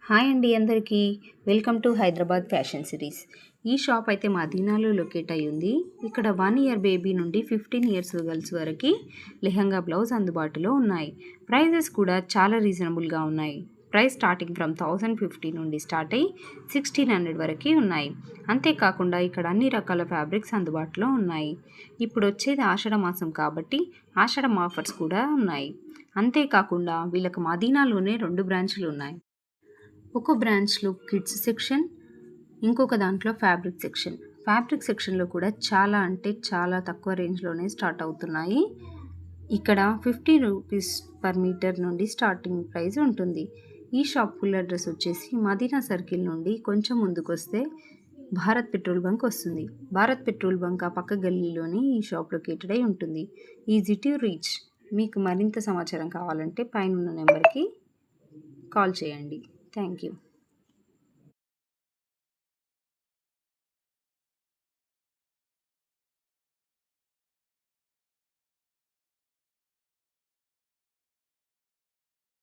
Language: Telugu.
హాయ్ అండి అందరికీ. Welcome to Hyderabad fashion series. ఈ షాప్ అయితే మదీనాలో లొకేట్ అయి ఉంది. ఇక్కడ 1 ఇయర్ బేబీ నుండి 15 ఇయర్స్ గర్ల్స్ వరకు లెహంగా బ్లౌజ్ అందుబాటులో ఉన్నాయి. ప్రైజెస్ కూడా చాలా రీజనబుల్గా ఉన్నాయి. ప్రైస్ స్టార్టింగ్ ఫ్రమ్ 1050 నుండి స్టార్ట్ అయ్యి 1600 వరకు ఉన్నాయి. అంతేకాకుండా ఇక్కడ అన్ని రకాల ఫ్యాబ్రిక్స్ అందుబాటులో ఉన్నాయి. ఇప్పుడు వచ్చేది ఆషాఢ మాసం కాబట్టి ఆషాఢం ఆఫర్స్ కూడా ఉన్నాయి. అంతేకాకుండా వీళ్ళకి మదీనాలోనే 2 బ్రాంచ్లు ఉన్నాయి. ఒక బ్రాంచ్లో కిడ్స్ సెక్షన్, ఇంకొక దాంట్లో ఫ్యాబ్రిక్ సెక్షన్. ఫ్యాబ్రిక్ సెక్షన్లో కూడా చాలా అంటే చాలా తక్కువ రేంజ్లోనే స్టార్ట్ అవుతున్నాయి. ఇక్కడ 50 రూపీస్ పర్ మీటర్ నుండి స్టార్టింగ్ ప్రైస్ ఉంటుంది. ఈ షాప్ ఫుల్ అడ్రస్ వచ్చేసి మదీనా సర్కిల్ నుండి కొంచెం ముందుకు వస్తే భారత్ పెట్రోల్ బంక్ వస్తుంది. భారత్ పెట్రోల్ బంక్ ఆ పక్క గల్లీలోనే ఈ షాప్ లొకేటెడ్ అయి ఉంటుంది. Easy to reach. మీకు మరింత సమాచారం కావాలంటే పైన ఉన్న నెంబర్కి కాల్ చేయండి. Thank you.